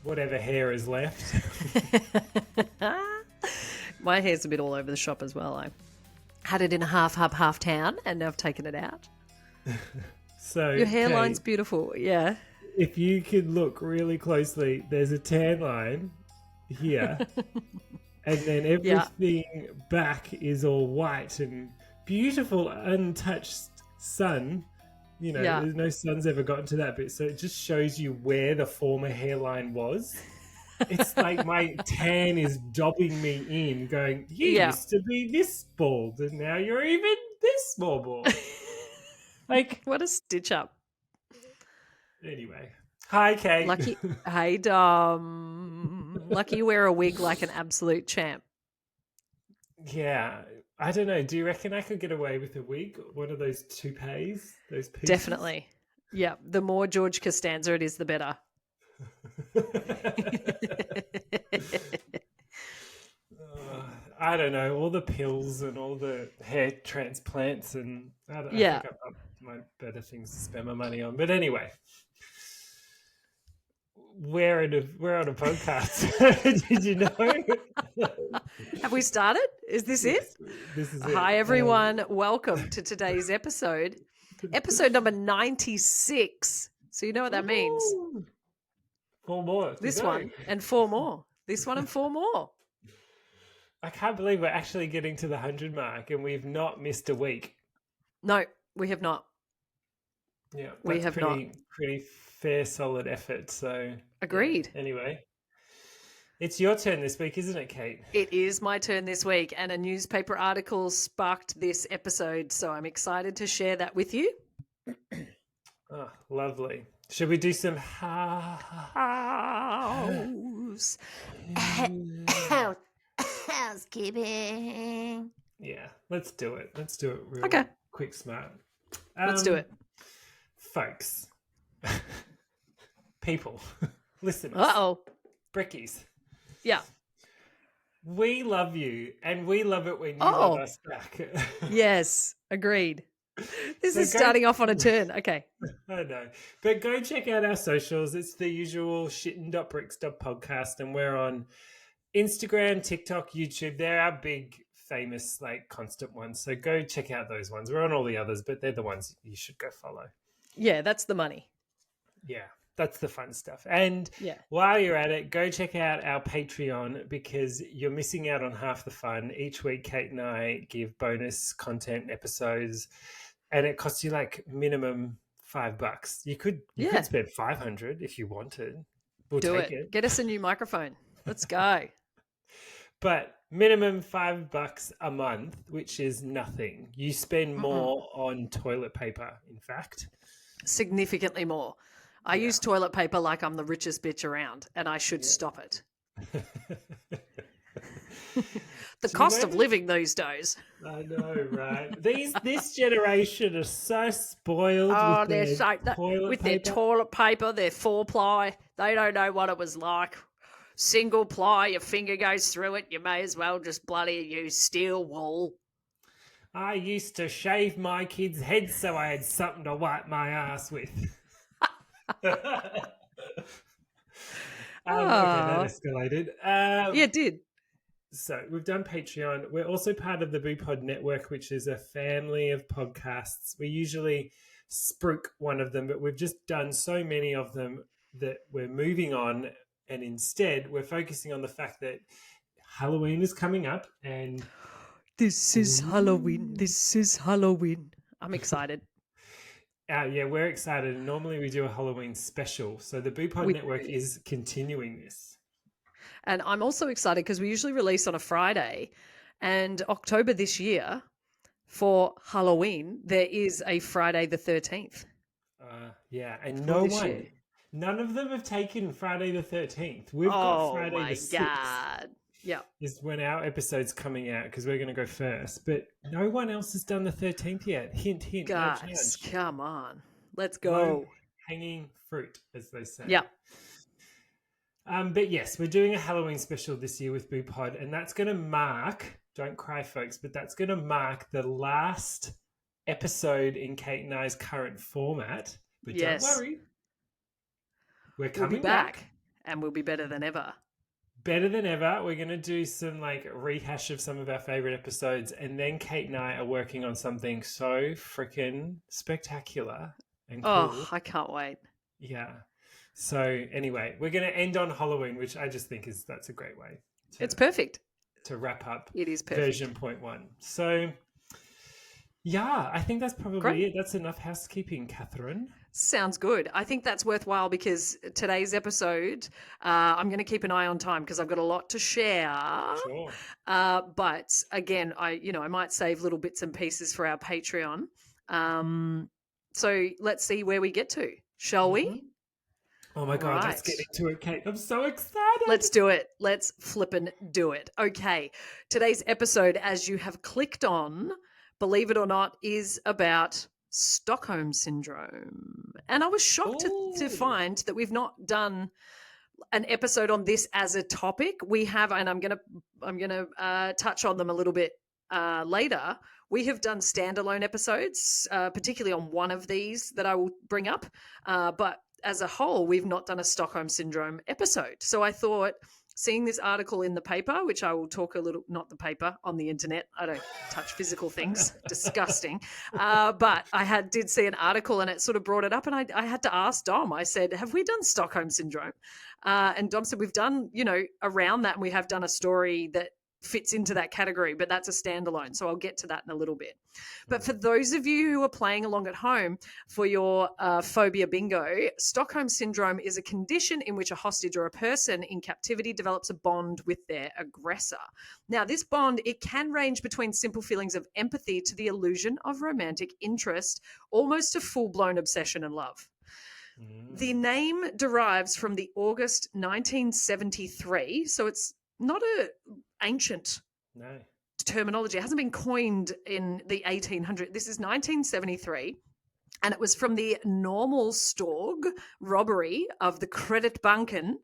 whatever hair is left. My hair's a bit all over the shop as well. I had it in a half hub, half town, and I've taken it out. So Your hairline's Kate, beautiful, yeah. if you could look really closely, there's a tan line here, and then everything back is all white and beautiful, untouched sun. You know, there's no sun's ever gotten to that bit, so it just shows you where the former hairline was. It's like my tan is dobbing me in, going, you used to be this bald, and now you're even this small bald. Like, what a stitch up. Anyway. Hi, Kate. Lucky, hey, Dom. Lucky you wear a wig like an absolute champ. Yeah. I don't know. Do you reckon I could get away with a wig? One of those toupees? Those pieces? Definitely. Yeah. The more George Costanza it is, the better. I don't know. All the pills and all the hair transplants, and I think I've got my better things to spend my money on. But anyway. We're on a podcast. Did you know? Have we started? Is this it? This is it. Hi, everyone. Welcome to today's episode. Episode number 96. So you know what that means. 4 more. This one and 4 more. This one and 4 more. I can't believe we're actually getting to the 100 mark and we've not missed a week. No, we have not. Yeah, we have not. Pretty fair, solid effort. So agreed. Yeah. Anyway, it's your turn this week, isn't it, Kate? It is my turn this week, and a newspaper article sparked this episode, so I'm excited to share that with you. Oh, lovely. Should we do some housekeeping? Yeah, let's do it. Let's do it real quick, smart. Let's do it. Folks. People. Listeners. Brickies. Yeah. We love you, and we love it when you love us back. Yes, agreed. This is starting off on a turn. Okay. I know. But go check out our socials. It's the usual shittin.bricks.podcast, and we're on Instagram, TikTok, YouTube. They're our big, famous, constant ones. So go check out those ones. We're on all the others, but they're the ones you should go follow. Yeah, that's the money. Yeah, that's the fun stuff. And while you're at it, go check out our Patreon because you're missing out on half the fun. Each week, Kate and I give bonus content episodes, and it costs you minimum $5. You could spend $500 if you wanted. We'll take it. Get us a new microphone. Let's go. But minimum $5 a month, which is nothing. You spend more on toilet paper, in fact. Significantly more. I use toilet paper like I'm the richest bitch around, and I should stop it. The cost of living these days. I know, right? This generation is so spoiled with their toilet paper, their 4-ply. They don't know what it was like. Single ply, your finger goes through it. You may as well just bloody use steel wool. I used to shave my kids' heads so I had something to wipe my ass with. Okay, that escalated. It did. So we've done Patreon. We're also part of the BooPod Network, which is a family of podcasts. We usually spruik one of them, but we've just done so many of them that we're moving on. And instead, we're focusing on the fact that Halloween is coming up. And this is Halloween. This is Halloween. I'm excited. We're excited. Normally we do a Halloween special. So the BooPod Network is continuing this. And I'm also excited because we usually release on a Friday. And October this year, for Halloween, there is a Friday the 13th. And none of them have taken Friday the 13th. We've got Friday the 6th. God. Yeah. Is when our episode's coming out because we're going to go first. But no one else has done the 13th yet. Hint, hint. Guys, come on. Let's go. No hanging fruit, as they say. Yeah. But yes, we're doing a Halloween special this year with BooPod, and that's going to mark, don't cry folks, but that's going to mark the last episode in Kate and I's current format. But don't worry. We'll be back. and we'll be better than ever. Better than ever. We're going to do some like rehash of some of our favorite episodes. And then Kate and I are working on something so freaking spectacular and cool. Oh, I can't wait. Yeah. So anyway, we're going to end on Halloween, which I just think that's a great way. It's perfect. To wrap up. It is perfect. Version 0.1. So yeah, I think that's probably it. That's enough housekeeping, Catherine. Sounds good. I think that's worthwhile because today's episode, I'm going to keep an eye on time because I've got a lot to share. Sure. But again, I might save little bits and pieces for our Patreon. So let's see where we get to, shall we? Oh my God, let's get into it, Kate. I'm so excited. Let's do it. Let's flippin' do it. Okay. Today's episode, as you have clicked on, believe it or not, is about Stockholm Syndrome. And I was shocked to find that we've not done an episode on this as a topic. We have, and I'm gonna touch on them a little bit later. We have done standalone episodes, particularly on one of these that I will bring up. But as a whole, we've not done a Stockholm Syndrome episode. So I thought, seeing this article in the paper, which I will talk a little, not the paper, on the internet. I don't touch physical things. Disgusting. But I did see an article and it sort of brought it up, and I had to ask Dom. I said, have we done Stockholm Syndrome? And Dom said, we've done, around that, and we have done a story that fits into that category, but that's a standalone. So I'll get to that in a little bit. But for those of you who are playing along at home for your phobia bingo, Stockholm Syndrome is a condition in which a hostage or a person in captivity develops a bond with their aggressor. Now, this bond, it can range between simple feelings of empathy to the illusion of romantic interest, almost to full-blown obsession and love. The name derives from the August 1973, so it's not a ancient terminology. It hasn't been coined in the 1800s. This is 1973, and it was from the Normalståg robbery of the Kreditbanken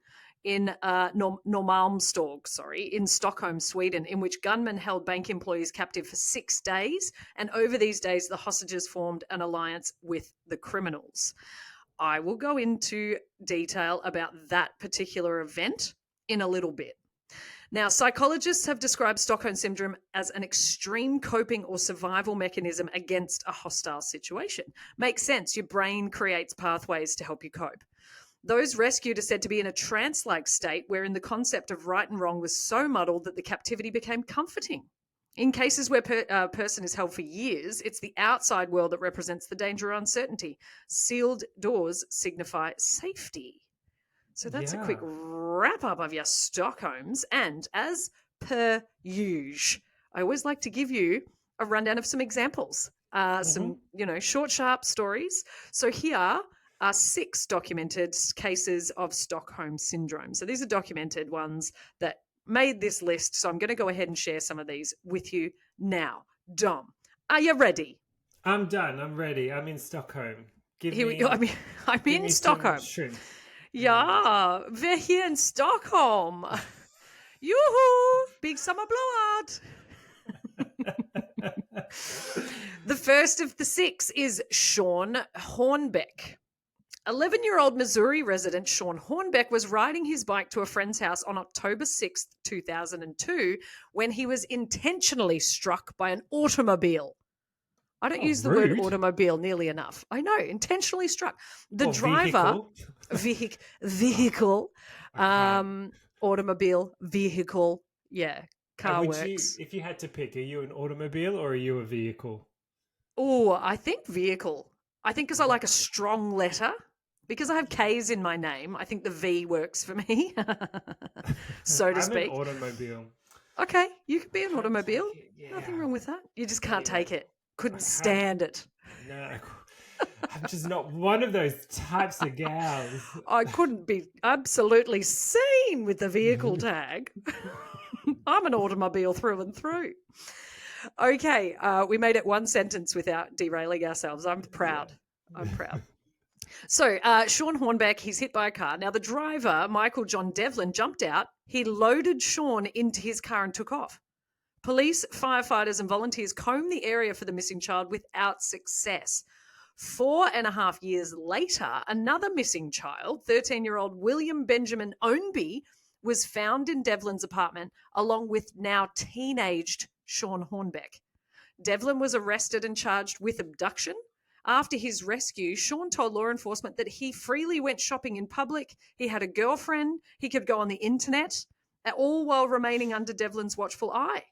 in Normalmståg, in Stockholm, Sweden, in which gunmen held bank employees captive for 6 days, and over these days, the hostages formed an alliance with the criminals. I will go into detail about that particular event in a little bit. Now, psychologists have described Stockholm Syndrome as an extreme coping or survival mechanism against a hostile situation. Makes sense. Your brain creates pathways to help you cope. Those rescued are said to be in a trance-like state wherein the concept of right and wrong was so muddled that the captivity became comforting. In cases where a person is held for years, it's the outside world that represents the danger or uncertainty. Sealed doors signify safety. So that's a quick wrap-up of your Stockholms. And as per usual, I always like to give you a rundown of some examples, some, short, sharp stories. So here are 6 documented cases of Stockholm Syndrome. So these are documented ones that made this list. So I'm going to go ahead and share some of these with you now. Dom, are you ready? I'm done. I'm ready. I'm in Stockholm. I'm in Stockholm. Ja, we're here in Stockholm. Yoo-hoo! Big summer blowout. The first of the 6 is Sean Hornbeck. 11-year-old Missouri resident Sean Hornbeck was riding his bike to a friend's house on October 6th, 2002, when he was intentionally struck by an automobile. I don't use the word automobile nearly enough. I know, intentionally struck. The driver, vehicle, automobile, vehicle, car works. If you had to pick, are you an automobile or are you a vehicle? Oh, I think vehicle. I think because I like a strong letter. Because I have K's in my name, I think the V works for me, so to speak. I'm an automobile. Okay, you could be an automobile. Nothing wrong with that. You just can't take it. Couldn't stand it. No, I'm just not one of those types of gals. I couldn't be absolutely seen with the vehicle tag. I'm an automobile through and through. Okay, we made it one sentence without derailing ourselves. I'm proud. I'm proud. So Sean Hornbeck, he's hit by a car. Now the driver, Michael John Devlin, jumped out. He loaded Sean into his car and took off. Police, firefighters and volunteers combed the area for the missing child without success. 4.5 years later, another missing child, 13-year-old William Benjamin Ownby, was found in Devlin's apartment along with now teenaged Sean Hornbeck. Devlin was arrested and charged with abduction. After his rescue, Sean told law enforcement that he freely went shopping in public, he had a girlfriend, he could go on the internet, all while remaining under Devlin's watchful eye.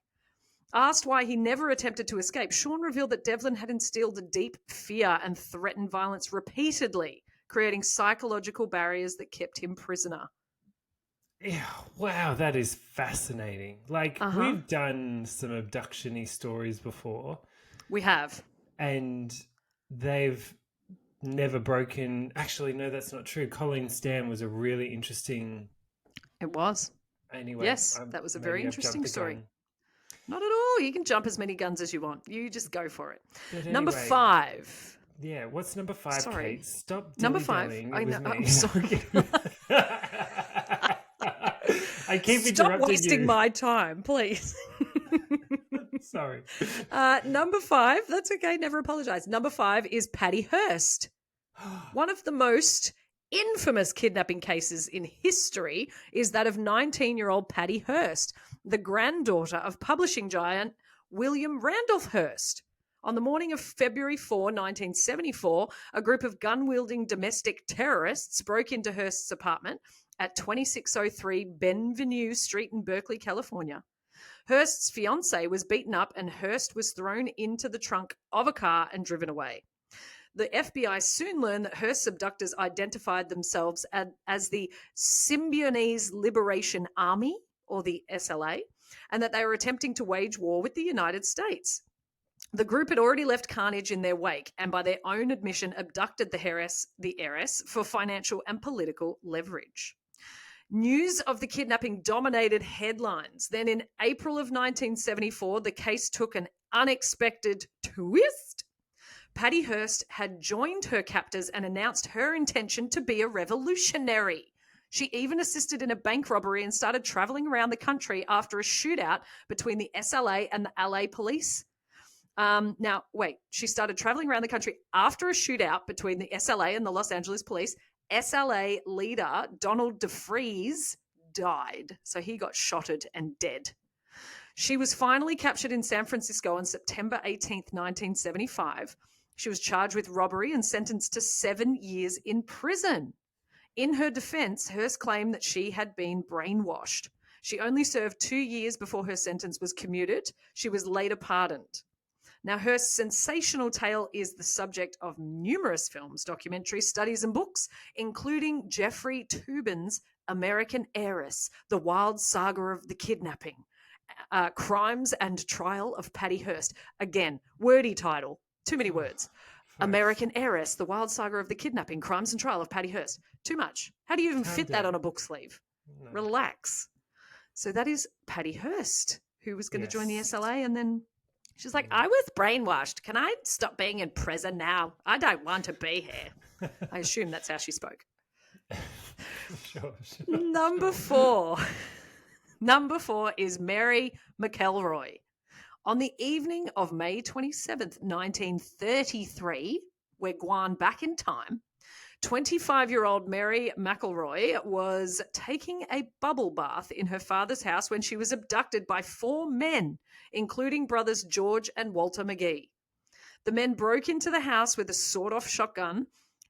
Asked why he never attempted to escape, Sean revealed that Devlin had instilled a deep fear and threatened violence repeatedly, creating psychological barriers that kept him prisoner. Yeah, wow, that is fascinating. Like, we've done some abduction-y stories before. We have. And they've never broken... Actually, no, that's not true. Colleen Stam was a really interesting... It was. Anyway. Yes, that was a very interesting story. Not at all. You can jump as many guns as you want. You just go for it. Anyway, number 5. Yeah, what's number 5, Sorry. Kate? Stop Number 5. I know. I'm sorry. I keep interrupting Stop wasting my time, please. Sorry. Number 5. That's okay. Never apologize. Number 5 is Patty Hearst. One of the most infamous kidnapping cases in history is that of 19-year-old Patty Hearst, the granddaughter of publishing giant William Randolph Hearst. On the morning of February 4, 1974, a group of gun-wielding domestic terrorists broke into Hearst's apartment at 2603 Benvenue Street in Berkeley, California. Hearst's fiancée was beaten up and Hearst was thrown into the trunk of a car and driven away. The FBI soon learned that Hearst's abductors identified themselves as the Symbionese Liberation Army, or the SLA, and that they were attempting to wage war with the United States. The group had already left carnage in their wake and, by their own admission, abducted the heiress for financial and political leverage. News of the kidnapping dominated headlines. Then in April of 1974, the case took an unexpected twist. Patty Hearst had joined her captors and announced her intention to be a revolutionary. She even assisted in a bank robbery and started traveling around the country after a shootout between the SLA and the LA police. She started traveling around the country after a shootout between the SLA and the Los Angeles police. SLA leader Donald DeFreeze died, so he got shotted and dead. She was finally captured in San Francisco on September 18th, 1975. She was charged with robbery and sentenced to 7 years in prison. In her defense, Hearst claimed that she had been brainwashed. She only served 2 years before her sentence was commuted. She was later pardoned. Now, Hearst's sensational tale is the subject of numerous films, documentaries, studies, and books, including Jeffrey Toobin's American Heiress, The Wild Saga of the Kidnapping, Crimes and Trial of Patty Hearst. Again, wordy title, too many words. American Heiress, The Wild Saga of the Kidnapping, Crimes and Trial of Patty Hearst. Too much. How do you even fit that on a book sleeve? No. Relax. So that is Patty Hearst, who was going to join the SLA, and then she's like, I was brainwashed. Can I stop being in prison now? I don't want to be here. I assume that's how she spoke. Sure. Number 4. Number 4 is Mary McElroy. On the evening of May 27th, 1933, we're gone back in time, 25-year-old Mary McElroy was taking a bubble bath in her father's house when she was abducted by 4 men, including brothers George and Walter McGee. The men broke into the house with a sawed-off shotgun.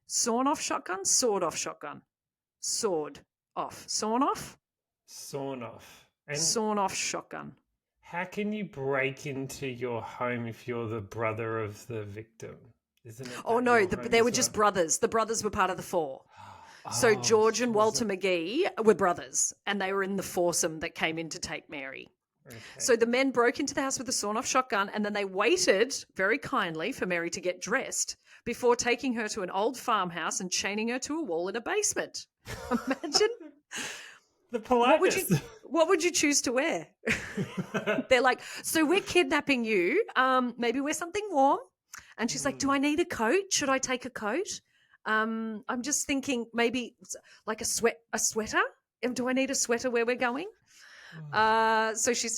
Sawn-off shotgun? Sawed-off shotgun. Sawed off. Sawn off? Sawn off. Sawn-off shotgun. How can you break into your home if you're the brother of the victim? Isn't it? Oh, no, they were just brothers. The brothers were part of the 4. So George and Walter McGee were brothers, and they were in the foursome that came in to take Mary. Okay. So the men broke into the house with a sawn-off shotgun, and then they waited very kindly for Mary to get dressed before taking her to an old farmhouse and chaining her to a wall in a basement. Imagine. The politeness. What would you choose to wear? They're like, so we're kidnapping you. Maybe wear something warm. And she's like, do I need a coat? Should I take a coat? I'm just thinking maybe like a sweater. Do I need a sweater where we're going? So she's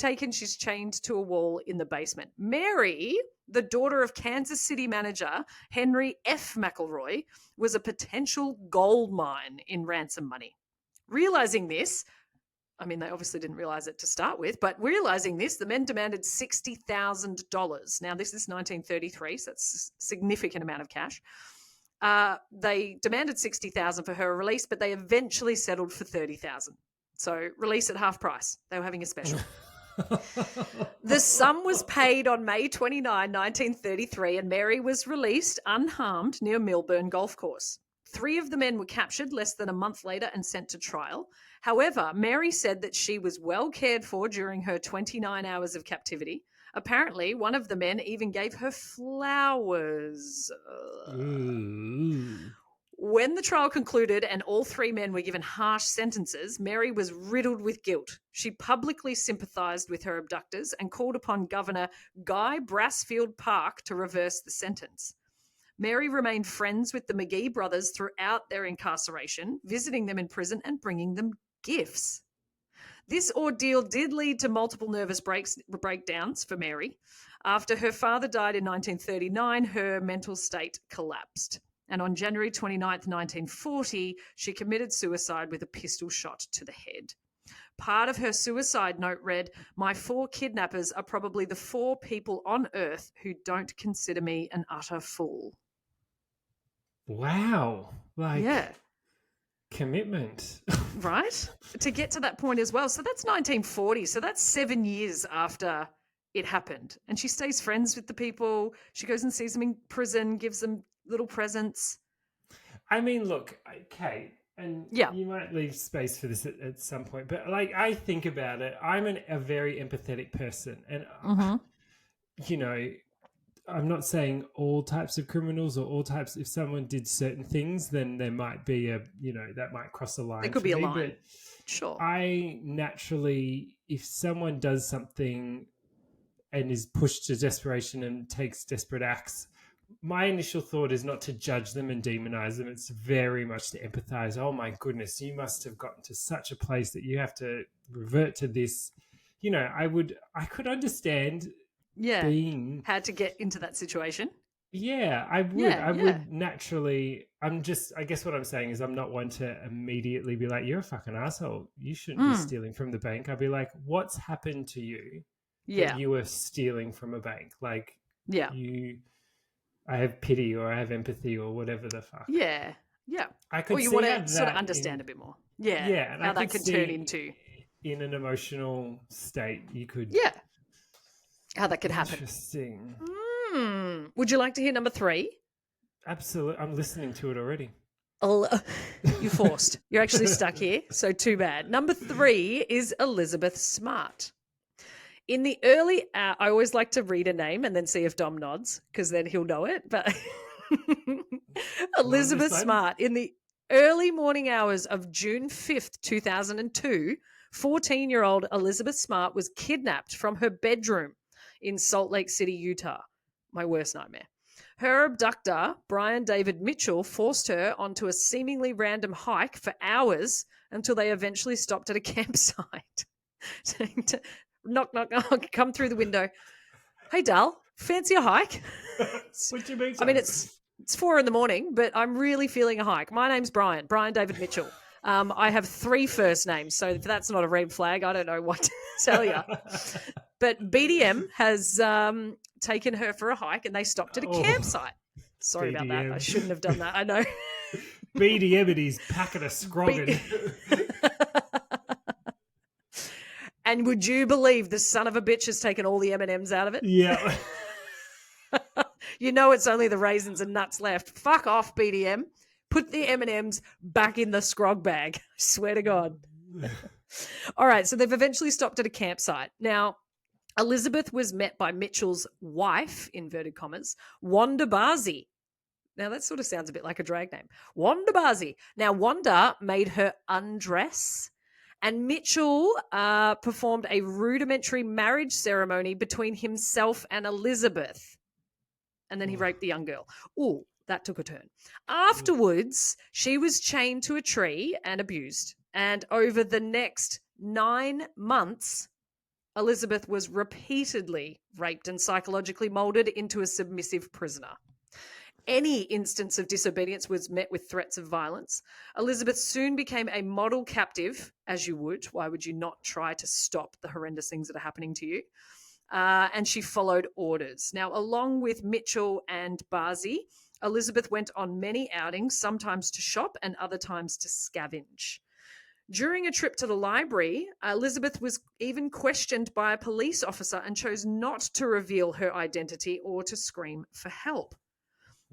chained to a wall in the basement. Mary the daughter of Kansas City manager Henry F. McElroy, was a potential gold mine in ransom money. Realizing this, I mean, they obviously didn't realize it to start with, but realizing this, the men demanded $60,000. Now, this is 1933, so that's a significant amount of cash. They demanded $60,000 for her release, but they eventually settled for $30,000. So release at half price. They were having a special. The sum was paid on May 29, 1933, and Mary was released unharmed near Millburn Golf Course. 3 of the men were captured less than a month later and sent to trial. However, Mary said that she was well cared for during her 29 hours of captivity. Apparently, one of the men even gave her flowers. When the trial concluded and all 3 men were given harsh sentences, Mary was riddled with guilt. She publicly sympathized with her abductors and called upon Governor Guy Brassfield Park to reverse the sentence. Mary remained friends with the McGee brothers throughout their incarceration, visiting them in prison and bringing them gifts. This ordeal did lead to multiple nervous breakdowns for Mary. After her father died in 1939, her mental state collapsed. And on January 29th, 1940, she committed suicide with a pistol shot to the head. Part of her suicide note read, "My 4 kidnappers are probably the 4 people on earth who don't consider me an utter fool." Wow. Yeah. Commitment. Right? To get to that point as well. So that's 1940. So that's 7 years after it happened. And she stays friends with the people. She goes and sees them in prison, gives them little presents. I mean, look, okay, and you might leave space for this at some point, but I think about it. I'm a very empathetic person, and I'm not saying all types of criminals or all types. If someone did certain things, then there might be that might cross a line. There could be a line. But sure. I naturally, if someone does something and is pushed to desperation and takes desperate acts, my initial thought is not to judge them and demonize them. It's very much to empathize. Oh my goodness, you must have gotten to such a place that you have to revert to this. I could understand being had to get into that situation. Yeah, I would. I would naturally. I guess what I'm saying is I'm not one to immediately be like, you're a fucking asshole. You shouldn't be stealing from the bank. I'd be like, what's happened to you that you were stealing from a bank? I have pity or I have empathy or whatever the fuck. Yeah. I could you want to sort of understand a bit more. Yeah. And how that could turn into. In an emotional state, you could. Yeah. How that could happen. Interesting. Would you like to hear number 3? Absolutely. I'm listening to it already. You're forced. You're actually stuck here, so too bad. Number 3 is Elizabeth Smart. In the early, I always like to read a name and then see if Dom nods, because then he'll know it. But Elizabeth Smart, in the early morning hours of June 5th, 2002, 14-year-old Elizabeth Smart was kidnapped from her bedroom in Salt Lake City, Utah. My worst nightmare. Her abductor, Brian David Mitchell, forced her onto a seemingly random hike for hours until they eventually stopped at a campsite. Knock, knock, knock, come through the window. Hey, Dal, fancy a hike? What do you mean? I mean, it's 4 a.m, but I'm really feeling a hike. My name's Brian David Mitchell. I have 3 first names, so if that's not a red flag, I don't know what to tell you. But BDM has taken her for a hike and they stopped at a campsite. Sorry about that. I shouldn't have done that. I know. BDM and he's packing a scroggin. And would you believe the son of a bitch has taken all the M&Ms out of it? Yeah. It's only the raisins and nuts left. Fuck off, BDM. Put the M&Ms back in the scrog bag. I swear to God. All right, so they've eventually stopped at a campsite. Now, Elizabeth was met by Mitchell's wife, inverted commas, Wanda Barzy. Now, that sort of sounds a bit like a drag name. Wanda Barzy. Now, Wanda made her undress, and Mitchell performed a rudimentary marriage ceremony between himself and Elizabeth. And then he raped the young girl. Ooh, that took a turn. Afterwards, she was chained to a tree and abused. And over the next 9 months, Elizabeth was repeatedly raped and psychologically molded into a submissive prisoner. Any instance of disobedience was met with threats of violence. Elizabeth soon became a model captive, as you would. Why would you not try to stop the horrendous things that are happening to you? And she followed orders. Now, along with Mitchell and Barzy, Elizabeth went on many outings, sometimes to shop and other times to scavenge. During a trip to the library, Elizabeth was even questioned by a police officer and chose not to reveal her identity or to scream for help.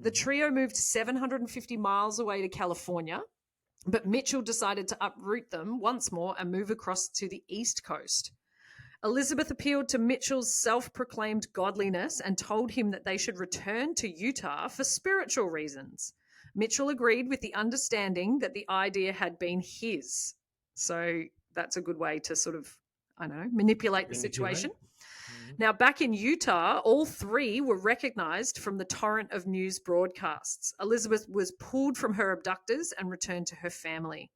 The trio moved 750 miles away to California, but Mitchell decided to uproot them once more and move across to the East Coast. Elizabeth appealed to Mitchell's self-proclaimed godliness and told him that they should return to Utah for spiritual reasons. Mitchell agreed with the understanding that the idea had been his. So that's a good way to sort of, manipulate the situation. Now, back in Utah, all three were recognized from the torrent of news broadcasts. Elizabeth was pulled from her abductors and returned to her family.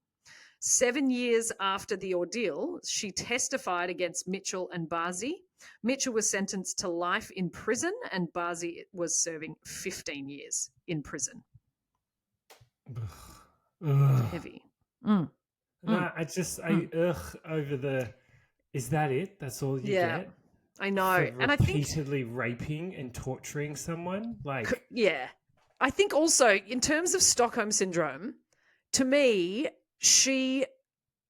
7 years after the ordeal, she testified against Mitchell and Barzy. Mitchell was sentenced to life in prison, and Barzy was serving 15 years in prison. Heavy. No, over the, is that it? That's all you get? I know. And I think repeatedly raping and torturing someone. I think also in terms of Stockholm Syndrome, to me, she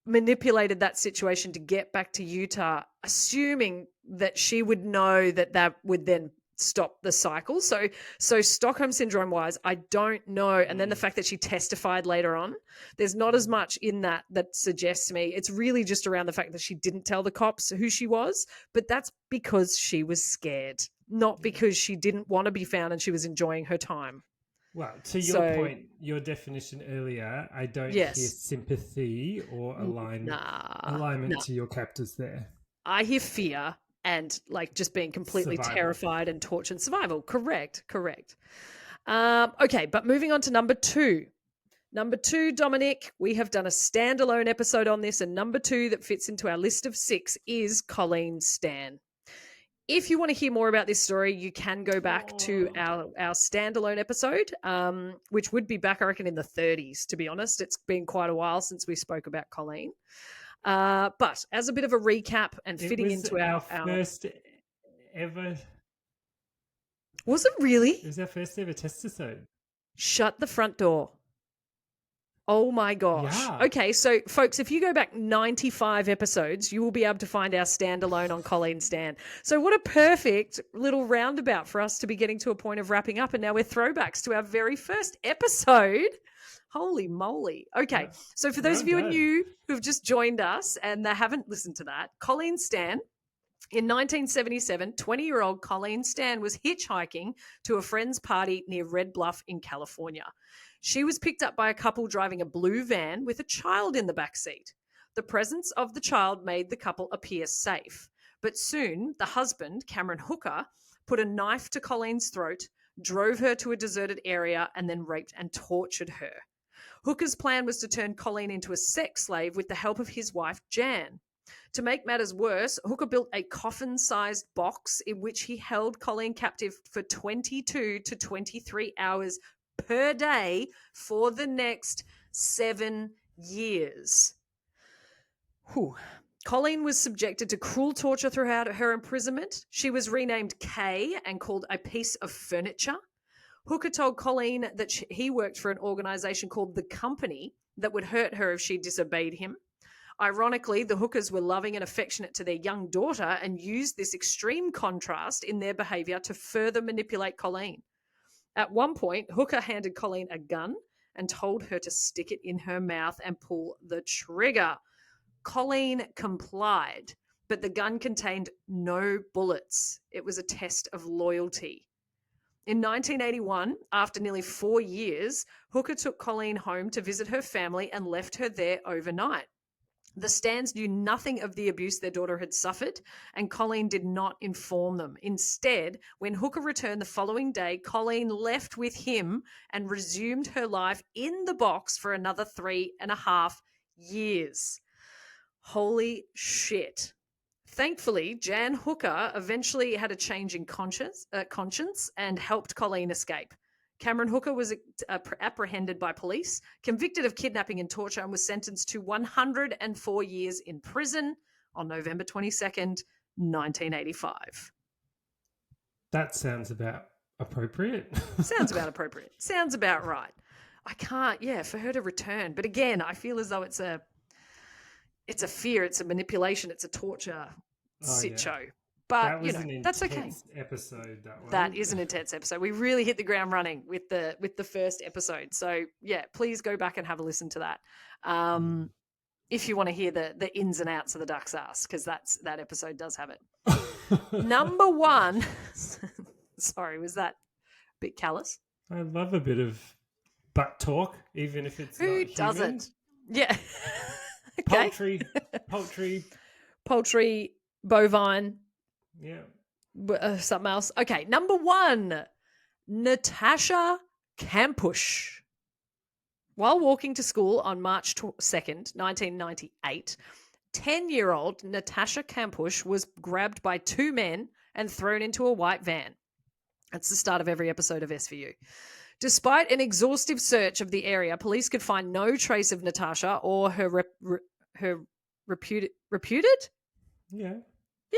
manipulated that situation to get back to Utah, assuming that she would know that would then stop the cycle. So Stockholm Syndrome wise, I don't know. And then the fact that she testified later on, there's not as much in that suggests to me. It's really just around the fact that she didn't tell the cops who she was, but that's because she was scared, not because she didn't want to be found and she was enjoying her time. Well, to your point, your definition earlier, I don't hear sympathy or alignment to your captors there. I hear fear and just being completely terrified and tortured. Survival. Correct. Okay, but moving on to number 2. Number 2, Dominic, we have done a standalone episode on this, and number 2 that fits into our list of 6 is Colleen Stan. If you want to hear more about this story, you can go back to our standalone episode, which would be back, I reckon, in the 30s, to be honest. It's been quite a while since we spoke about Colleen. But as a bit of a recap and fitting into our first ever. Was it really? It was our first ever testisode. Shut the front door. Oh my gosh. Yeah. Okay, so folks, if you go back 95 episodes, you will be able to find our standalone on Colleen Stan. So what a perfect little roundabout for us to be getting to a point of wrapping up. And now we're throwbacks to our very first episode. Holy moly. Okay, so for those of you new who've just joined us and they haven't listened to that, Colleen Stan, in 1977, 20-year-old Colleen Stan was hitchhiking to a friend's party near Red Bluff in California. She was picked up by a couple driving a blue van with a child in the back seat. The presence of the child made the couple appear safe. But soon, the husband, Cameron Hooker, put a knife to Colleen's throat, drove her to a deserted area, and then raped and tortured her. Hooker's plan was to turn Colleen into a sex slave with the help of his wife, Jan. To make matters worse, Hooker built a coffin-sized box in which he held Colleen captive for 22 to 23 hours per day for the next 7 years. Whew. Colleen was subjected to cruel torture throughout her imprisonment. She was renamed Kay and called a piece of furniture. Hooker told Colleen that he worked for an organization called The Company that would hurt her if she disobeyed him. Ironically, the Hookers were loving and affectionate to their young daughter and used this extreme contrast in their behavior to further manipulate Colleen. At one point, Hooker handed Colleen a gun and told her to stick it in her mouth and pull the trigger. Colleen complied, but the gun contained no bullets. It was a test of loyalty. In 1981, after nearly 4 years, Hooker took Colleen home to visit her family and left her there overnight. The Stans knew nothing of the abuse their daughter had suffered, and Colleen did not inform them. Instead, when Hooker returned the following day, Colleen left with him and resumed her life in the box for another 3.5 years. Holy shit. Thankfully, Jan Hooker eventually had a change in conscience and helped Colleen escape. Cameron Hooker was apprehended by police, convicted of kidnapping and torture, and was sentenced to 104 years in prison on November 22nd, 1985. That sounds about appropriate. Sounds about appropriate. Sounds about right. I can't, for her to return. But again, I feel as though it's a fear, it's a manipulation, it's a torture show. But, that was that's okay. Episode, that one. That is an intense episode. We really hit the ground running with the first episode. So, please go back and have a listen to that. If you want to hear the ins and outs of the duck's ass, because that episode does have it. Number one. Sorry, was that a bit callous? I love a bit of butt talk, even if it's Who not doesn't? Yeah. Okay. Poultry, bovine. Yeah. Something else. Okay, number one, Natasha Kampusch. While walking to school on March 2nd, 1998, 10-year-old Natasha Kampusch was grabbed by two men and thrown into a white van. That's the start of every episode of SVU. Despite an exhaustive search of the area, police could find no trace of Natasha or her reputed? Yeah.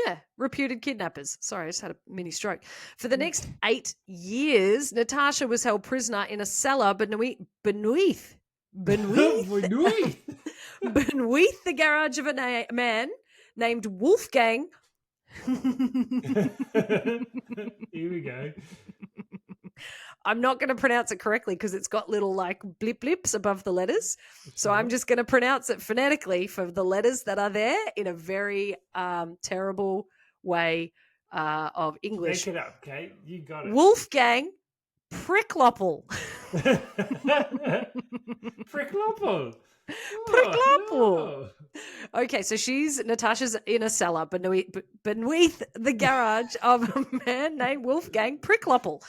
Yeah, reputed kidnappers. Sorry, I just had a mini stroke. For the next 8 years, Natasha was held prisoner in a cellar beneath beneath the garage of a man named Wolfgang. Here we go. I'm not going to pronounce it correctly because it's got little like blip blips above the letters. So I'm just going to pronounce it phonetically for the letters that are there in a very terrible way of English. Make it up, Kate. You got it. Wolfgang Pricklopple. Pricklopple. Pricklopple. No. Okay, so Natasha's in a cellar beneath the garage of a man named Wolfgang Pricklopple.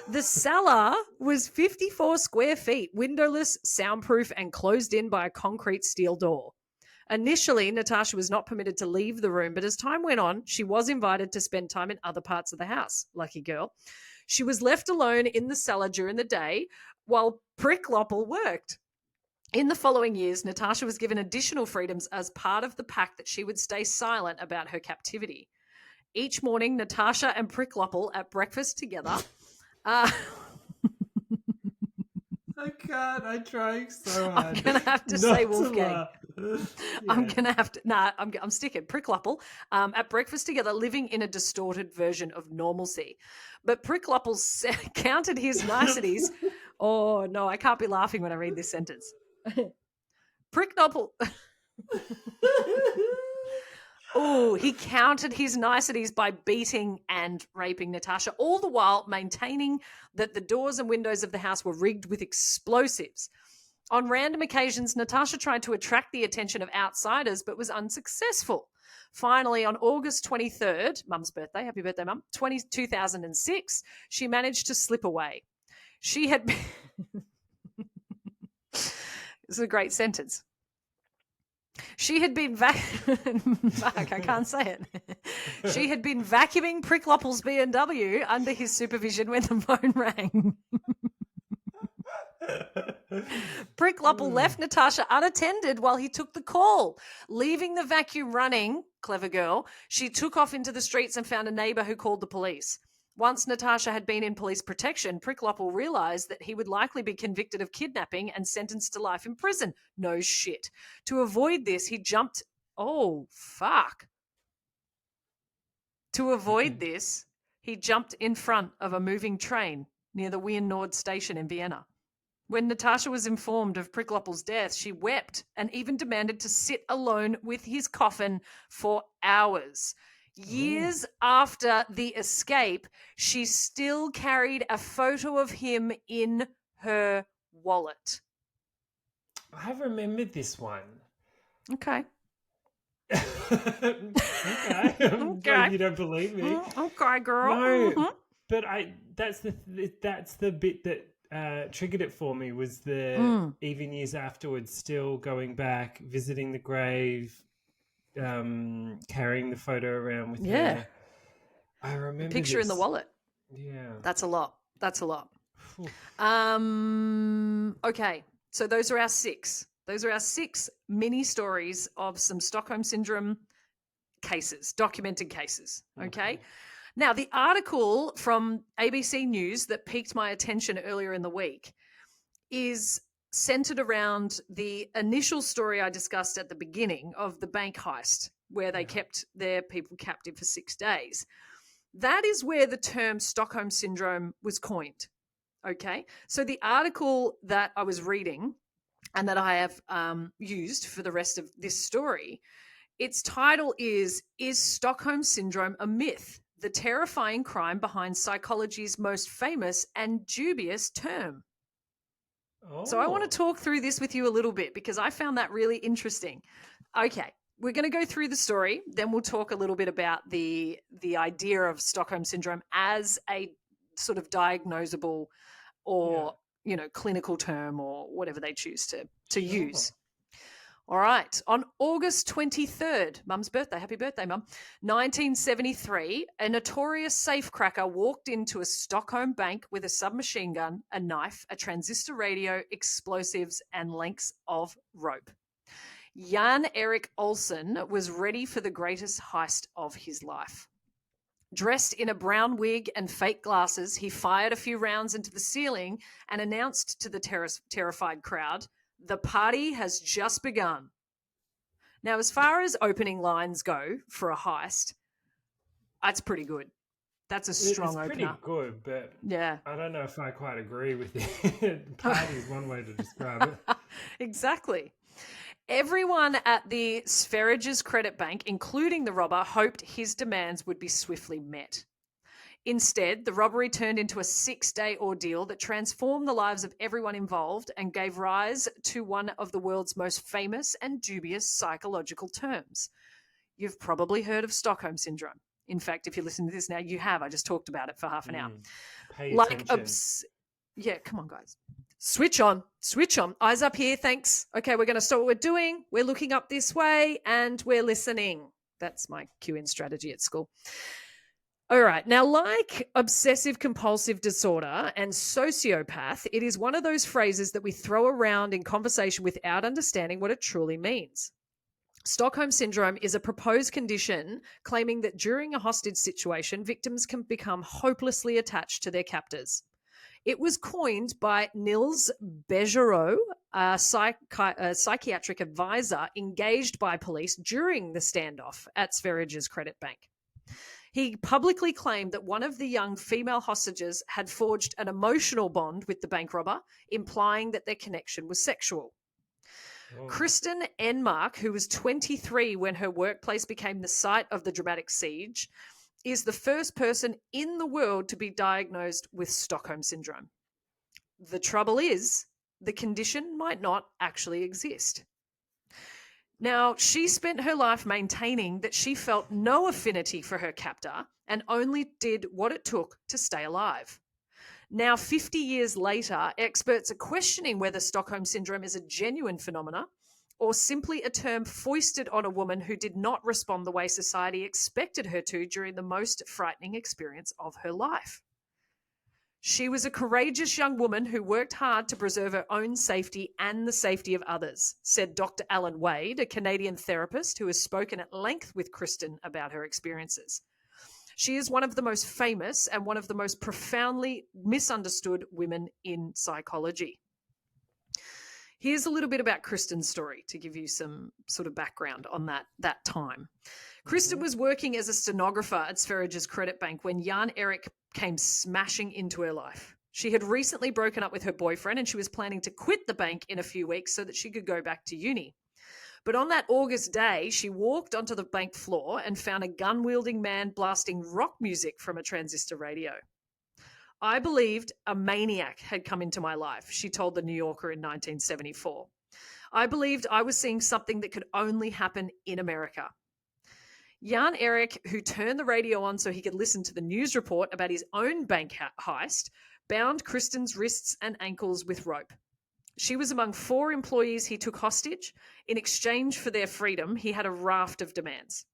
The cellar was 54 square feet, windowless, soundproof, and closed in by a concrete steel door. Initially, Natasha was not permitted to leave the room, but as time went on, she was invited to spend time in other parts of the house. Lucky girl. She was left alone in the cellar during the day while Pricklopple worked. In the following years, Natasha was given additional freedoms as part of the pact that she would stay silent about her captivity. Each morning, Natasha and Pricklopple at breakfast together. I can't. I'm trying so hard. I'm going to have to say Wolfgang. I'm going to have to. I'm sticking. Pricklopple at breakfast together, living in a distorted version of normalcy. But Pricklopple counted his niceties. Oh, no, I can't be laughing when I read this sentence. Pricklopple. Oh, he counted his niceties by beating and raping Natasha, all the while maintaining that the doors and windows of the house were rigged with explosives. On random occasions, Natasha tried to attract the attention of outsiders, but was unsuccessful. Finally, on August 23rd, Mum's birthday, happy birthday, Mum, 2006, she managed to slip away. She had been... This is a great sentence. She had been Fuck, I can't say it. She had been vacuuming Pricklopple's BMW under his supervision when the phone rang. Pricklopple left Natasha unattended while he took the call. Leaving the vacuum running, clever girl, she took off into the streets and found a neighbour who called the police. Once Natasha had been in police protection, Pricklopple realised that he would likely be convicted of kidnapping and sentenced to life in prison. No shit. To avoid this, he jumped... Oh, fuck. To avoid this, he jumped in front of a moving train near the Wien Nord station in Vienna. When Natasha was informed of Pricklopple's death, she wept and even demanded to sit alone with his coffin for hours. Years after the escape, she still carried a photo of him in her wallet. I remembered this one. Okay. Okay. You don't believe me. Okay, girl. No, but that's the bit that triggered it for me was the even years afterwards, still going back, visiting the grave, carrying the photo around with Yeah. her. I The remember picture in the this. wallet. Yeah. That's a lot. That's a lot. Phew. Okay. So those are our 6. Those are our 6 mini stories of some Stockholm Syndrome cases, documented cases. Okay. Now, the article from ABC News that piqued my attention earlier in the week is centered around the initial story I discussed at the beginning of the bank heist, where they kept their people captive for 6 days. That is where the term Stockholm Syndrome was coined. Okay. So the article that I was reading and that I have used for the rest of this story, its title is Stockholm Syndrome a Myth? The terrifying crime behind psychology's most famous and dubious term. So I want to talk through this with you a little bit because I found that really interesting. Okay, we're going to go through the story, then we'll talk a little bit about the idea of Stockholm Syndrome as a sort of diagnosable or clinical term or whatever they choose to use. All right. On August 23rd, Mum's birthday, happy birthday, Mum, 1973, a notorious safecracker walked into a Stockholm bank with a submachine gun, a knife, a transistor radio, explosives, and lengths of rope. Jan Erik Olsen was ready for the greatest heist of his life. Dressed in a brown wig and fake glasses, he fired a few rounds into the ceiling and announced to the terrified crowd, "The party has just begun." Now, as far as opening lines go for a heist, that's pretty good. That's a strong opener. It's pretty good, but yeah, I don't know if I quite agree with it. Party is one way to describe it. Exactly. Everyone at the Sveriges Credit Bank, including the robber, hoped his demands would be swiftly met. Instead, the robbery turned into a 6-day ordeal that transformed the lives of everyone involved and gave rise to one of the world's most famous and dubious psychological terms. You've probably heard of Stockholm Syndrome. In fact, if you listen to this now, you have. I just talked about it for half an hour. Pay attention. Yeah, come on, guys. Switch on. Eyes up here, thanks. Okay, we're going to stop what we're doing. We're looking up this way and we're listening. That's my cue-in strategy at school. All right. Now, like obsessive compulsive disorder and sociopath, it is one of those phrases that we throw around in conversation without understanding what it truly means. Stockholm Syndrome is a proposed condition claiming that during a hostage situation, victims can become hopelessly attached to their captors. It was coined by Nils Bejerot, a psychiatric advisor engaged by police during the standoff at Sveriges Credit Bank. He publicly claimed that one of the young female hostages had forged an emotional bond with the bank robber, implying that their connection was sexual. Kristen Enmark, who was 23 when her workplace became the site of the dramatic siege, is the first person in the world to be diagnosed with Stockholm Syndrome. The trouble is, the condition might not actually exist. Now, she spent her life maintaining that she felt no affinity for her captor and only did what it took to stay alive. Now, 50 years later, experts are questioning whether Stockholm Syndrome is a genuine phenomenon or simply a term foisted on a woman who did not respond the way society expected her to during the most frightening experience of her life. She was a courageous young woman who worked hard to preserve her own safety and the safety of others, said Dr. Alan Wade, a Canadian therapist who has spoken at length with Kristen about her experiences. She is one of the most famous and one of the most profoundly misunderstood women in psychology. Here's a little bit about Kristen's story to give you some sort of background on that time. Kristen was working as a stenographer at Sveriges Credit Bank when Jan Erik came smashing into her life. She had recently broken up with her boyfriend and she was planning to quit the bank in a few weeks so that she could go back to uni. But on that August day, she walked onto the bank floor and found a gun-wielding man blasting rock music from a transistor radio. "I believed a maniac had come into my life," she told the New Yorker in 1974. "I believed I was seeing something that could only happen in America." Jan Erik, who turned the radio on so he could listen to the news report about his own bank heist, bound Kristen's wrists and ankles with rope. She was among 4 employees he took hostage. In exchange for their freedom, he had a raft of demands.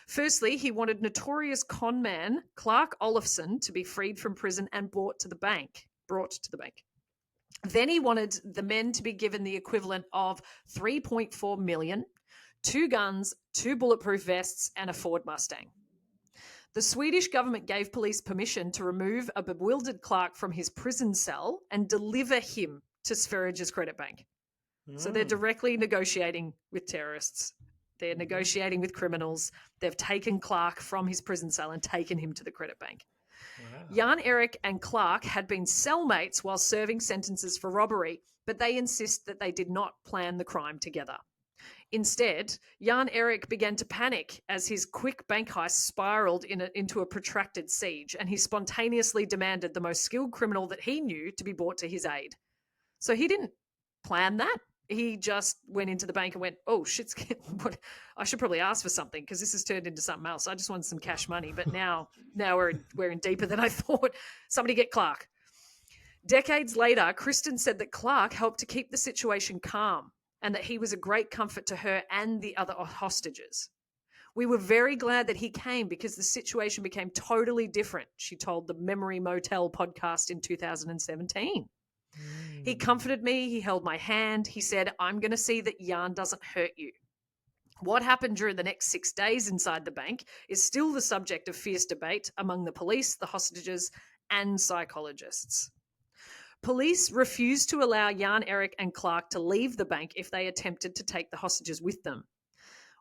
Firstly, he wanted notorious con man Clark Olofsson to be freed from prison and brought to the bank. Then he wanted the men to be given the equivalent of 3.4 million, 2 guns, 2 bulletproof vests, and a Ford Mustang. The Swedish government gave police permission to remove a bewildered Clark from his prison cell and deliver him to Sverige's credit bank. So they're directly negotiating with terrorists. They're negotiating with criminals. They've taken Clark from his prison cell and taken him to the credit bank. Wow. Jan Erik and Clark had been cellmates while serving sentences for robbery, but they insist that they did not plan the crime together. Instead, Jan Erik began to panic as his quick bank heist spiraled into a protracted siege, and he spontaneously demanded the most skilled criminal that he knew to be brought to his aid. So he didn't plan that. He just went into the bank and went, oh, shit's what? I should probably ask for something because this has turned into something else. I just want some cash money, but now we're in deeper than I thought. Somebody get Clark. Decades later, Kristen said that Clark helped to keep the situation calm and that he was a great comfort to her and the other hostages. We were very glad that he came because the situation became totally different, she told the Memory Motel podcast in 2017. He comforted me. He held my hand. He said, I'm going to see that Jan doesn't hurt you. What happened during the next 6 days inside the bank is still the subject of fierce debate among the police, the hostages, and psychologists. Police refused to allow Jan Erik and Clark to leave the bank if they attempted to take the hostages with them.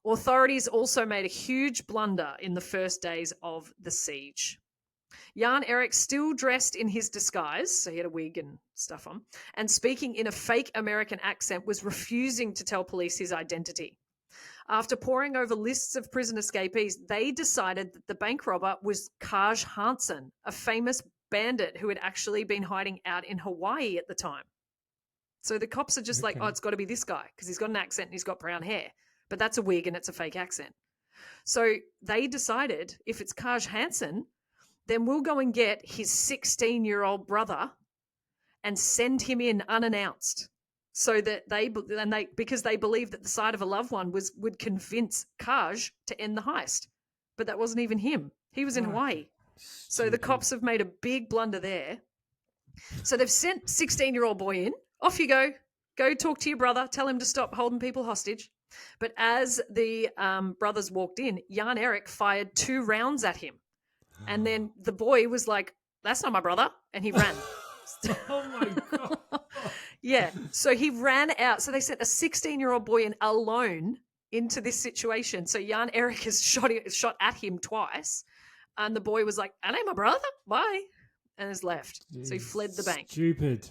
Authorities also made a huge blunder in the first days of the siege. Jan Erik, still dressed in his disguise, so he had a wig and stuff on, and speaking in a fake American accent, was refusing to tell police his identity. After poring over lists of prison escapees, they decided that the bank robber was Kaj Hansen, a famous bandit who had actually been hiding out in Hawaii at the time. So the cops are just like, oh, it's got to be this guy because he's got an accent and he's got brown hair. But that's a wig and it's a fake accent. So they decided if it's Kaj Hansen, then we'll go and get his 16-year-old brother and send him in unannounced so that because they believed that the sight of a loved one would convince Kaj to end the heist. But that wasn't even him. He was in Hawaii. So the cops have made a big blunder there. So they've sent 16-year-old boy in. Off you go. Go talk to your brother. Tell him to stop holding people hostage. But as the brothers walked in, Jan Erik fired 2 rounds at him. And then the boy was like, that's not my brother. And he ran. Oh, my God. Yeah. So he ran out. So they sent a 16-year-old boy in alone into this situation. So Jan Erik has shot at him twice. And the boy was like, that ain't my brother. Bye. And has left. Jeez, so he fled the bank. Stupid.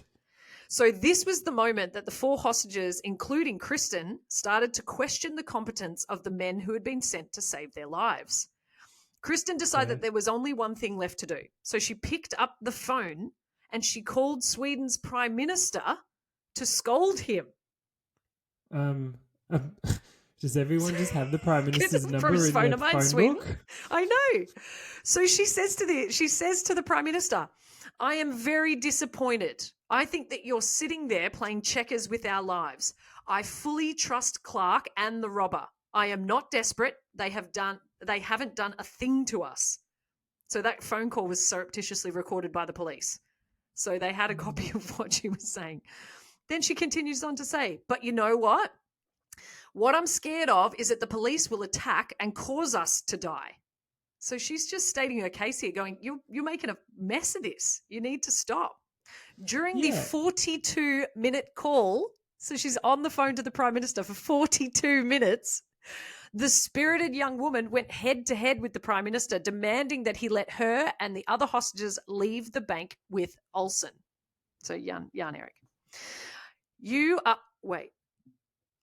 So this was the moment that the 4 hostages, including Kristen, started to question the competence of the men who had been sent to save their lives. Kristen decided that there was only one thing left to do. So she picked up the phone and she called Sweden's prime minister to scold him. Does everyone just have the prime minister's number from his in phone their number in phone Sweden? book? I know. So she says to the prime minister, I am very disappointed. I think that you're sitting there playing checkers with our lives. I fully trust Clark and the robber. I am not desperate. They haven't done a thing to us. So that phone call was surreptitiously recorded by the police. So they had a copy of what she was saying. Then she continues on to say, but you know what? What I'm scared of is that the police will attack and cause us to die. So she's just stating her case here going, you're making a mess of this. You need to stop. During the 42-minute call, so she's on the phone to the Prime Minister for 42 minutes, the spirited young woman went head-to-head with the Prime Minister, demanding that he let her and the other hostages leave the bank with Olsen. So Jan Erik.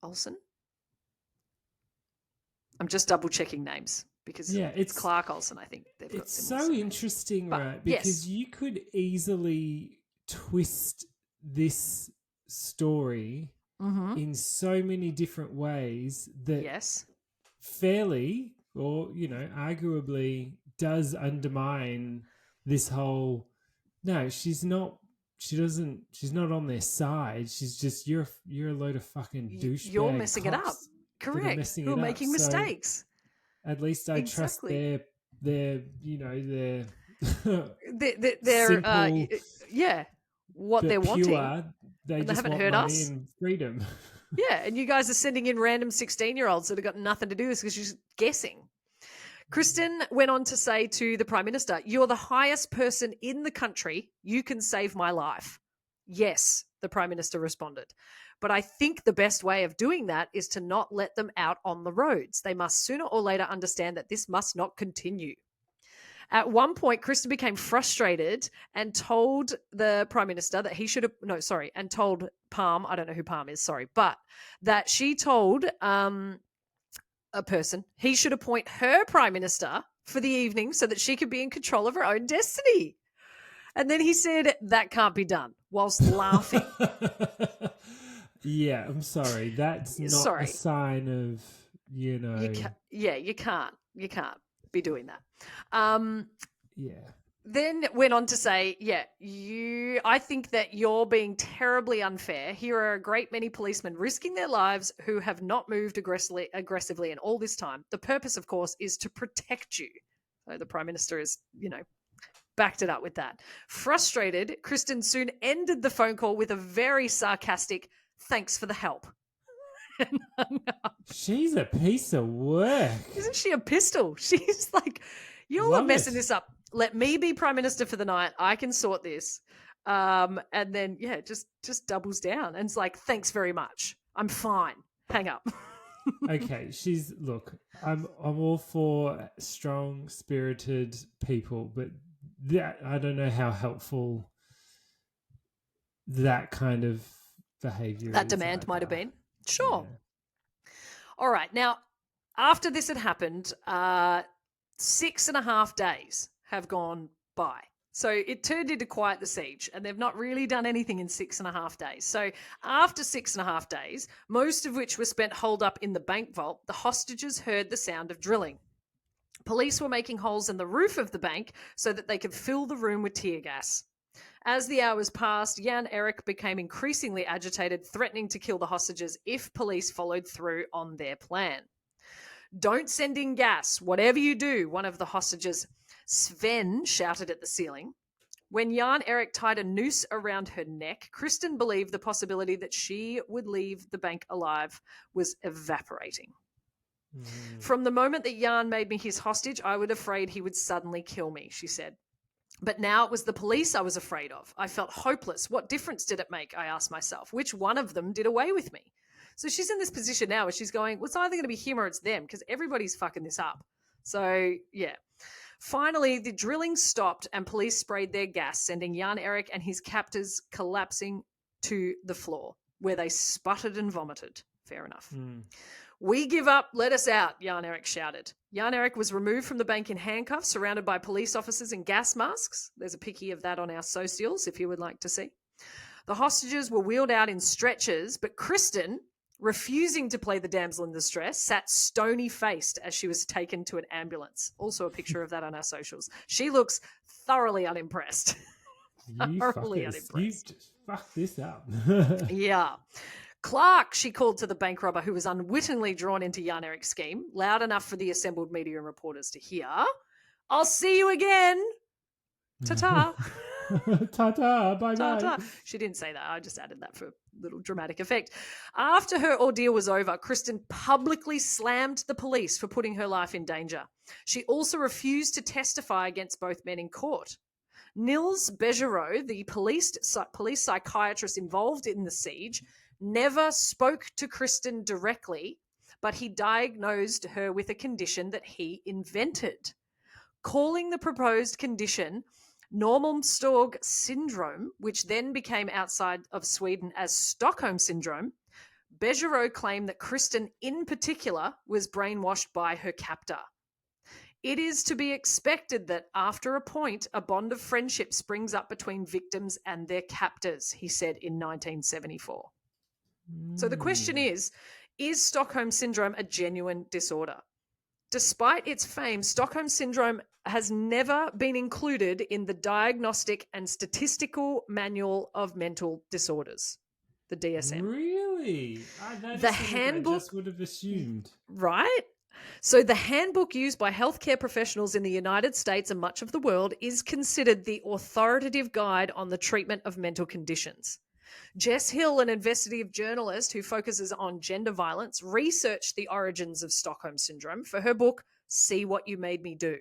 Olsen? I'm just double-checking names because it's Clark Olsen, I think. It's so interesting, right? Because you could easily twist this story in so many different ways that fairly or, arguably does undermine this whole, no, she's not she's not on their side. She's just you're a load of fucking You're douchebag messing it up. cops that are Correct. messing Who are it up. making So mistakes. at least I trust Exactly. their their They're simple, what they're but wanting, pure. They and they just haven't want hurt money us. and freedom. Yeah, and you guys are sending in random 16-year-olds that have got nothing to do with this because you're just guessing. Kristen went on to say to the Prime Minister, "You're the highest person in the country. You can save my life." Yes, the Prime Minister responded. "But I think the best way of doing that is to not let them out on the roads. They must sooner or later understand that this must not continue." At one point, Kristen became frustrated and told the Prime Minister that he should have, no, sorry, and told Palm, I don't know who Palm is, sorry, but that she told a person he should appoint her Prime Minister for the evening so that she could be in control of her own destiny. And then he said, "That can't be done," whilst laughing. Yeah, I'm sorry. That's not a Sorry. sign of, You can't be doing that. Yeah. Then went on to say, I think that you're being terribly unfair. Here are a great many policemen risking their lives who have not moved aggressively in all this time. The purpose, of course, is to protect you. So the Prime Minister is, backed it up with that. Frustrated, Kristen soon ended the phone call with a very sarcastic, "Thanks for the help." She's a piece of work. Isn't she a pistol? She's like, "You are messing this up. Let me be Prime Minister for the night. I can sort this." And then, just doubles down and it's like, "Thanks very much. I'm fine. Hang up." Okay, look, I'm all for strong spirited people, but that I don't know how helpful that kind of behavior that is demand either. might have been. Sure. Yeah. All right. Now, after this had happened, 6.5 days have gone by. So it turned into quite the siege, and they've not really done anything in 6.5 days. So after 6.5 days, most of which were spent holed up in the bank vault, the hostages heard the sound of drilling. Police were making holes in the roof of the bank so that they could fill the room with tear gas. As the hours passed, Jan Erik became increasingly agitated, threatening to kill the hostages if police followed through on their plan. "Don't send in gas, whatever you do," one of the hostages, Sven, shouted at the ceiling. When Jan Erik tied a noose around her neck, Kristen believed the possibility that she would leave the bank alive was evaporating. "From the moment that Jan made me his hostage, I was afraid he would suddenly kill me," she said. "But now it was the police I was afraid of. I felt hopeless. What difference did it make? I asked myself. Which one of them did away with me?" So she's in this position now where she's going, well, it's either going to be him or it's them because everybody's fucking this up. So, yeah. Finally, the drilling stopped and police sprayed their gas, sending Jan Erik and his captors collapsing to the floor, where they sputtered and vomited. Fair enough. "We give up. Let us out," Jan Erik shouted. Jan Erik was removed from the bank in handcuffs, surrounded by police officers in gas masks. There's a picky of that on our socials if you would like to see. The hostages were wheeled out in stretchers, but Kristen, refusing to play the damsel in distress, sat stony-faced as she was taken to an ambulance. Also a picture of that on our socials. She looks thoroughly unimpressed. Thoroughly unimpressed. You just fucked this up. Yeah. "Clark," she called to the bank robber who was unwittingly drawn into Jan Erik's scheme, loud enough for the assembled media and reporters to hear. "I'll see you again. Ta-ta." Ta-ta, bye-bye. She didn't say that. I just added that for a little dramatic effect. After her ordeal was over, Kristen publicly slammed the police for putting her life in danger. She also refused to testify against both men in court. Nils Bejerot, the police psychiatrist involved in the siege, never spoke to Kristen directly, but he diagnosed her with a condition that he invented. Calling the proposed condition Stockholm Syndrome, which then became outside of Sweden as Stockholm Syndrome, Bejerot claimed that Kristen in particular was brainwashed by her captor. "It is to be expected that after a point, a bond of friendship springs up between victims and their captors," he said in 1974. So the question is Stockholm Syndrome a genuine disorder? Despite its fame, Stockholm Syndrome has never been included in the Diagnostic and Statistical Manual of Mental Disorders, the DSM. Really? That The is something I handbook, just would have assumed. right? So, the handbook used by healthcare professionals in the United States and much of the world is considered the authoritative guide on the treatment of mental conditions. Jess Hill, an investigative journalist who focuses on gender violence, researched the origins of Stockholm Syndrome for her book, See What You Made Me Do.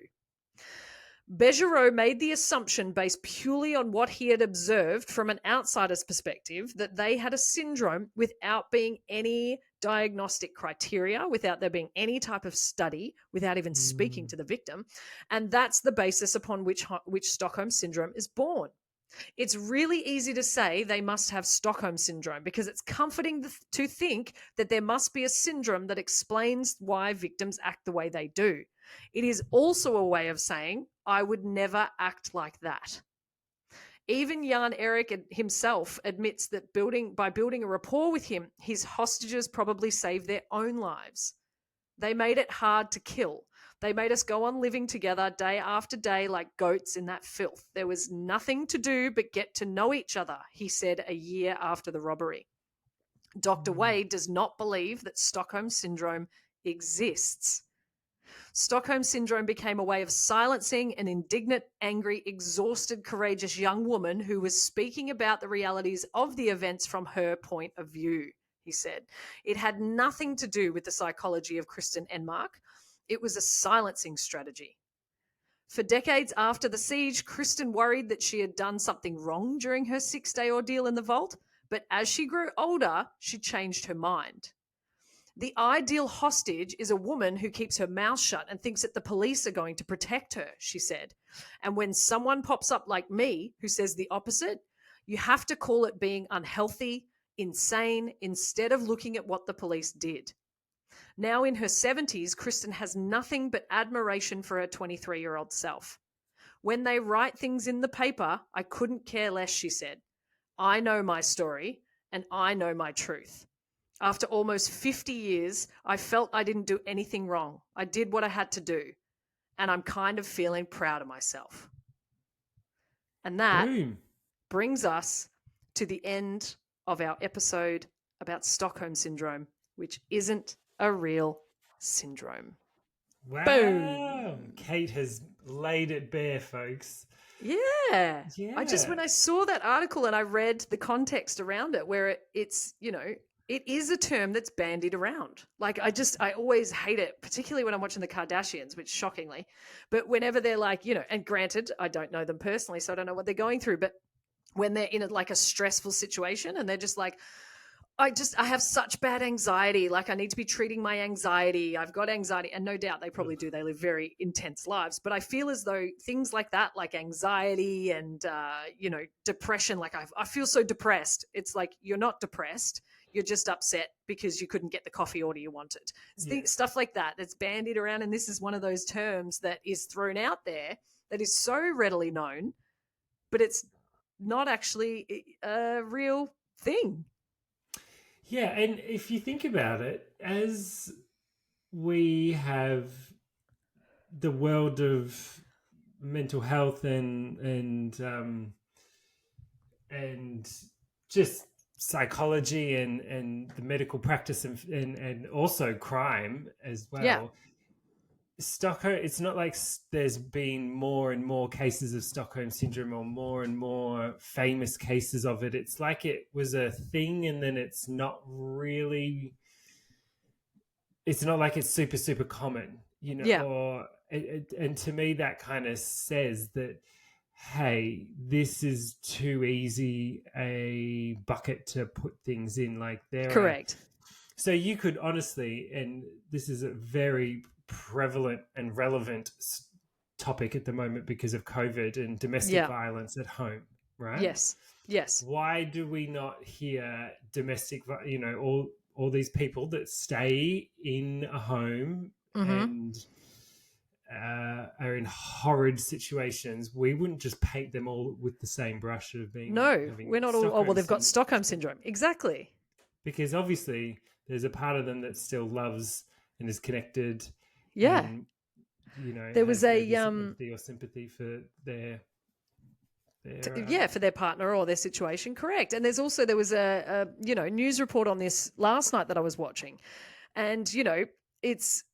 Bejerow made the assumption, based purely on what he had observed from an outsider's perspective, that they had a syndrome without being any diagnostic criteria, without there being any type of study, without even speaking to the victim. And that's the basis upon which Stockholm Syndrome is born. It's really easy to say they must have Stockholm Syndrome because it's comforting to think that there must be a syndrome that explains why victims act the way they do. It is also a way of saying, I would never act like that. Even Jan Erik himself admits that by building a rapport with him, his hostages probably saved their own lives. They made it hard to kill. They made us go on living together day after day like goats in that filth. There was nothing to do but get to know each other, he said a year after the robbery. Dr. Wade does not believe that Stockholm Syndrome exists. Stockholm Syndrome became a way of silencing an indignant, angry, exhausted, courageous young woman who was speaking about the realities of the events from her point of view, he said. It had nothing to do with the psychology of Kristen Enmark. It was a silencing strategy. For decades after the siege, Kristen worried that she had done something wrong during her 6-day ordeal in the vault, but as she grew older, she changed her mind. The ideal hostage is a woman who keeps her mouth shut and thinks that the police are going to protect her, she said. And when someone pops up like me who says the opposite, you have to call it being unhealthy, insane, instead of looking at what the police did. Now in her 70s, Kristen has nothing but admiration for her 23-year-old self. When they write things in the paper, I couldn't care less, she said. I know my story and I know my truth. After almost 50 years, I felt I didn't do anything wrong. I did what I had to do. And I'm kind of feeling proud of myself. And that brings us to the end of our episode about Stockholm Syndrome, which isn't a real syndrome. Wow. Boom. Kate has laid it bare, folks. Yeah. When I saw that article and I read the context around it, where it's, it is a term that's bandied around. Like, I always hate it, particularly when I'm watching the Kardashians, which shockingly, but whenever they're like, and granted, I don't know them personally, so I don't know what they're going through, but when they're in a stressful situation and they're just like, I have such bad anxiety. Like, I need to be treating my anxiety. I've got anxiety. And no doubt they probably do. They live very intense lives. But I feel as though things like that, like anxiety and, depression, like I feel so depressed. It's like, you're not depressed. You're just upset because you couldn't get the coffee order you wanted. Stuff like that that's bandied around. And this is one of those terms that is thrown out there that is so readily known, but it's not actually a real thing. Yeah, and if you think about it, as we have the world of mental health and just psychology and the medical practice and also crime as well. Yeah. Stockholm, it's not like there's been more and more cases of Stockholm Syndrome or more and more famous cases of it. It's like it was a thing and then it's not really, it's not like it's super, super common, and to me that kind of says that, hey, this is too easy a bucket to put things in. Like Correct. So you could honestly, and this is a very prevalent and relevant topic at the moment because of COVID and domestic violence at home, right? Yes. Why do we not hear domestic, all these people that stay in a home and are in horrid situations? We wouldn't just paint them all with the same brush of being. No, we're not all. Oh, well, they've got Stockholm Syndrome. Exactly. Because obviously there's a part of them that still loves and is connected Yeah. and There have was a maybe some empathy or sympathy for their for their partner or their situation, correct. And there was a news report on this last night that I was watching, and it's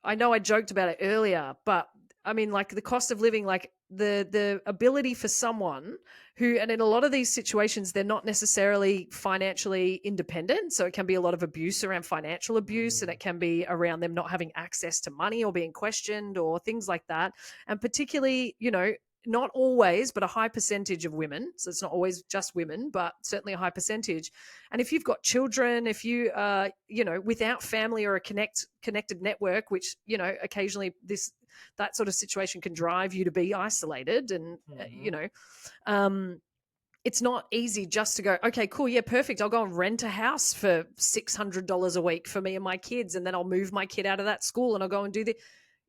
I know I joked about it earlier, but I mean, like, the cost of living, like the ability for someone who, and in a lot of these situations, they're not necessarily financially independent, so it can be a lot of abuse around financial abuse, and it can be around them not having access to money or being questioned or things like that. And particularly, not always, but a high percentage of women. So it's not always just women, but certainly a high percentage. And if you've got children, if you are, without family or a connected network, which, occasionally that sort of situation can drive you to be isolated, and, it's not easy just to go, okay, cool, yeah, perfect. I'll go and rent a house for $600 a week for me and my kids, and then I'll move my kid out of that school and I'll go and do the.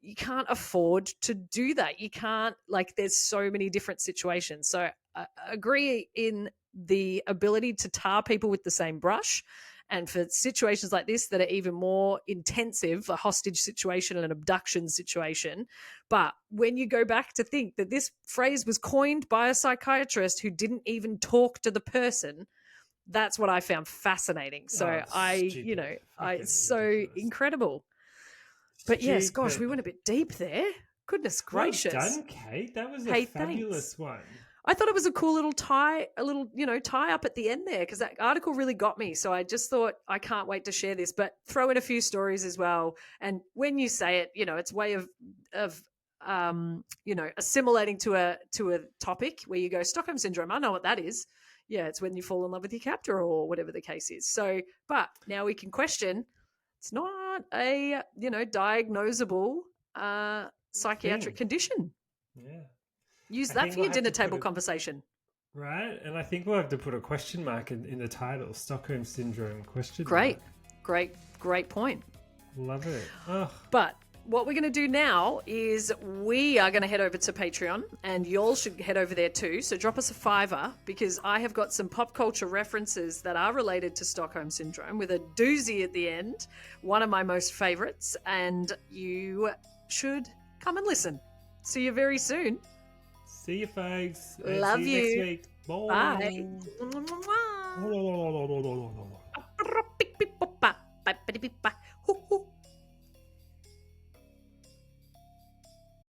You can't afford to do that. You can't, like, there's so many different situations. So I agree in the ability to tar people with the same brush. And for situations like this that are even more intensive, a hostage situation and an abduction situation. But when you go back to think that this phrase was coined by a psychiatrist who didn't even talk to the person, that's what I found fascinating. So it's so ridiculous. incredible. But yes, gosh, we went a bit deep there. Goodness gracious. Well done, Kate. That was a fabulous one. I thought it was a cool little tie up at the end there, because that article really got me. So I just thought, I can't wait to share this, but throw in a few stories as well. And when you say it, it's a way of assimilating to a topic where you go, Stockholm Syndrome, I know what that is. Yeah, it's when you fall in love with your captor or whatever the case is. So, but now we can question, it's not a, diagnosable psychiatric condition. Yeah. Use that for your dinner table conversation. Right. And I think we'll have to put a question mark in the title, Stockholm Syndrome question mark. Great point. Love it. Oh. But what we're going to do now is we are going to head over to Patreon, and y'all should head over there too. So drop us a $5, because I have got some pop culture references that are related to Stockholm Syndrome with a doozy at the end, one of my most favorites, and you should come and listen. See you very soon. See you, folks. Love see you next week. Bye.